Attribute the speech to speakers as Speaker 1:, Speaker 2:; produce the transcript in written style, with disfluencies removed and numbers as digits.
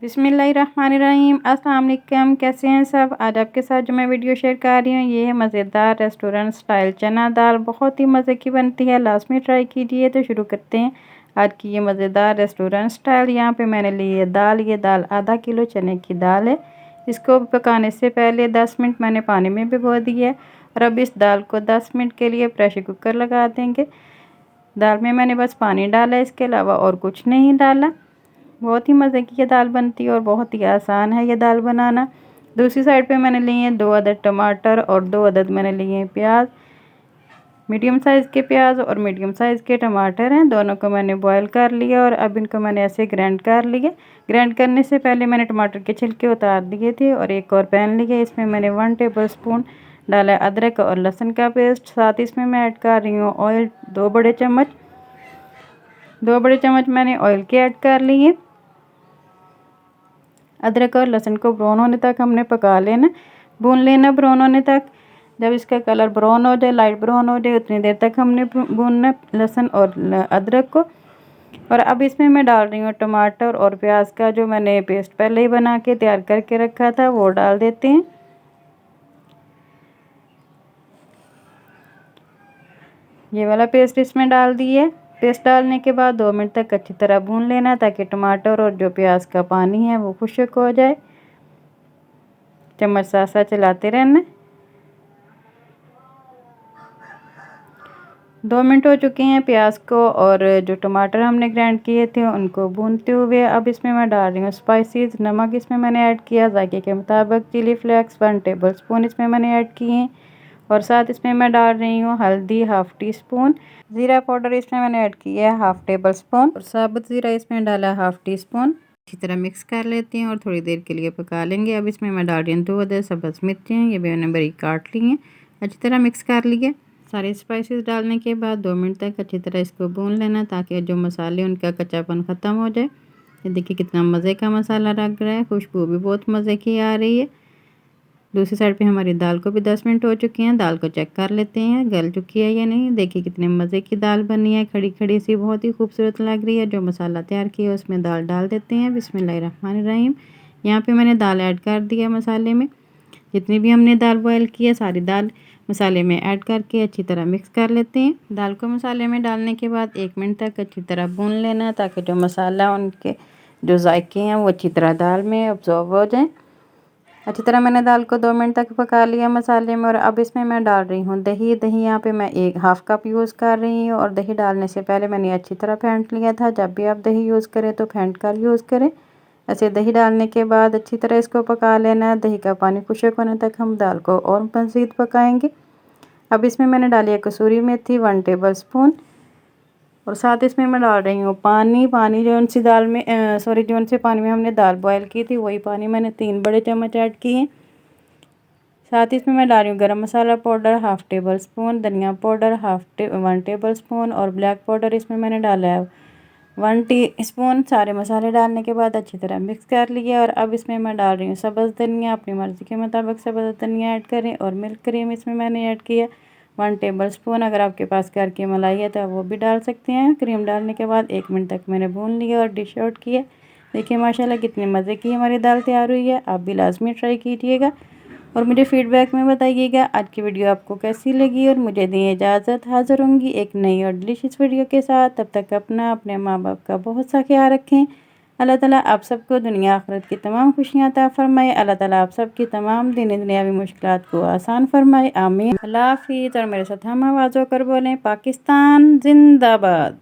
Speaker 1: बिस्मिल्लाहिर्रहमानिर्रहीम। अस्सलाम वालेकुम। कैसे हैं सब? आज आपके साथ जो मैं वीडियो शेयर कर रही हूँ ये है मज़ेदार रेस्टोरेंट स्टाइल चना दाल। बहुत ही मज़े की बनती है, लास्ट में ट्राई कीजिए। तो शुरू करते हैं आज की ये मज़ेदार रेस्टोरेंट स्टाइल। यहाँ पे मैंने ली है दाल। ये दाल आधा किलो चने की दाल है। इसको पकाने से पहले 10 मिनट मैंने पानी में भिगो दी है और अब इस दाल को 10 मिनट के लिए प्रेशर कुकर लगा देंगे। दाल में मैंने बस पानी डाला है, इसके अलावा और कुछ नहीं डाला। बहुत ही मज़े की ये दाल बनती है और बहुत ही आसान है ये दाल बनाना। दूसरी साइड पे मैंने लिए हैं 2 अदद टमाटर और 2 अदद मैंने लिए हैं प्याज। मीडियम साइज़ के प्याज और मीडियम साइज़ के टमाटर हैं, दोनों को मैंने बॉईल कर लिया और अब इनको मैंने ऐसे ग्राइंड कर लिए। ग्राइंड करने से पहले मैंने टमाटर के छिलके उतार दिए थे और एक और पैन लिया, इसमें मैंने 1 टेबल स्पून डाला अदरक और लहसुन का पेस्ट। साथ ही इसमें मैं ऐड कर रही हूँ ऑयल 2 बड़े चम्मच मैंने ऑयल के ऐड कर लिए। अदरक और लहसुन को ब्राउन होने तक हमने पका लेना, भून लेना ब्राउन होने तक। जब इसका कलर ब्राउन हो जाए, लाइट ब्राउन हो जाए, उतनी देर तक हमने भूनना लहसुन और अदरक को। और अब इसमें मैं डाल रही हूँ टमाटर और प्याज का जो मैंने पेस्ट पहले ही बना के तैयार करके रखा था वो डाल देते हैं। ये वाला पेस्ट इसमें डाल दिए। पेस्ट डालने के बाद 2 मिनट तक अच्छी तरह भून लेना ताकि टमाटर और जो प्याज का पानी है वो खुश्क हो जाए। चम्मच साथ साथ चलाते रहना। 2 मिनट हो चुके हैं प्याज को और जो टमाटर हमने ग्राइंड किए थे उनको भूनते हुए। अब इसमें मैं डाल रही हूँ स्पाइसेस। नमक इसमें मैंने ऐड किया जायके के मुताबिक। चिली फ्लेक्स 1 टेबल स्पून इसमें मैंने ऐड किए हैं और साथ इसमें मैं डाल रही हूँ हल्दी 1/2 टीस्पून। ज़ीरा पाउडर इसमें मैंने ऐड किया है 1/2 टेबल स्पून और साबुत ज़ीरा इसमें डाला 1/2 टीस्पून। अच्छी तरह मिक्स कर लेते हैं और थोड़ी देर के लिए पका लेंगे। अब इसमें मैं डाल रही हूँ 2 अदद सब्ज़ मिर्चें, ये भी मैंने बारीक काट ली हैं। अच्छी तरह मिक्स कर लिए। सारे स्पाइसेस डालने के बाद 2 मिनट तक अच्छी तरह इसको भून लेना ताकि जो मसाले उनका कच्चापन ख़त्म हो जाए। ये देखिए कितना मज़े का मसाला लग रहा है, खुशबू भी बहुत मज़े की आ रही है। दूसरी साइड पे हमारी दाल को भी 10 मिनट हो चुके हैं। दाल को चेक कर लेते हैं गल चुकी है या नहीं। देखिए कितने मज़े की दाल बनी है, खड़ी खड़ी सी बहुत ही खूबसूरत लग रही है। जो मसाला तैयार किया उसमें दाल डाल देते हैं। बिस्मिल्लाहिर्रहमानिर्रहीम। यहाँ पे मैंने दाल ऐड कर दिया मसाले में। जितनी भी हमने दाल बॉयल की है सारी दाल मसाले में ऐड करके अच्छी तरह मिक्स कर लेते हैं। दाल को मसाले में डालने के बाद 1 मिनट तक अच्छी तरह भून लेना ताकि जो मसाला उनके जो जायके हैं वो अच्छी तरह दाल में अब्जॉर्ब हो जाएं। अच्छी तरह मैंने दाल को 2 मिनट तक पका लिया मसाले में और अब इसमें मैं डाल रही हूँ दही। दही यहाँ पे मैं 1/2 कप यूज़ कर रही हूँ और दही डालने से पहले मैंने अच्छी तरह फेंट लिया था। जब भी आप दही यूज़ करें तो फेंट कर यूज़ करें। ऐसे दही डालने के बाद अच्छी तरह इसको पका लेना। दही का पानी खुश्क होने तक हम दाल को और मज़ीद पकाएंगे। अब इसमें मैंने डाली है कसूरी मेथी 1 टेबल स्पून और साथ इसमें मैं डाल रही हूँ पानी जो सी दाल में जो से पानी में हमने दाल बॉयल की थी वही पानी मैंने 3 बड़े चम्मच ऐड किए। साथ ही इसमें मैं डाल रही हूँ गरम मसाला पाउडर 1/2 टेबल स्पून, धनिया पाउडर 1 टेबल स्पून और ब्लैक पाउडर इसमें मैंने डाला है 1 टीस्पून। सारे मसाले डालने के बाद अच्छी तरह मिक्स कर लिया और अब इसमें मैं डाल रही हूँ सब्ज़ धनिया। अपनी मर्ज़ी के मुताबिक सब्ज़ धनिया ऐड करें और मिल्क क्रीम इसमें मैंने ऐड किया 1 टेबल स्पून। अगर आपके पास घर की मलाई है तो वो भी डाल सकते हैं। क्रीम डालने के बाद 1 मिनट तक मैंने भून लिया और डिश आउट किया। देखिए माशाल्लाह कितने मज़े की हमारी दाल तैयार हुई है। आप भी लाजमी ट्राई कीजिएगा और मुझे फ़ीडबैक में बताइएगा आज की वीडियो आपको कैसी लगी। और मुझे दें इजाज़त, हाज़िर होंगी एक नई और डिलीशियस वीडियो के साथ। तब तक अपने माँ बाप का बहुत सा ख्याल रखें। अल्लाह ताला आप सबको दुनिया आखिरत की तमाम खुशियाँ अता फ़रमाए। अल्लाह ताला आप सबकी तमाम दीनी दुनियावी मुश्किलात को आसान फ़रमाए। आमीन। अल्लाह हाफ़िज़। और मेरे साथ हम आवाज़ होकर बोलें पाकिस्तान ज़िंदाबाद।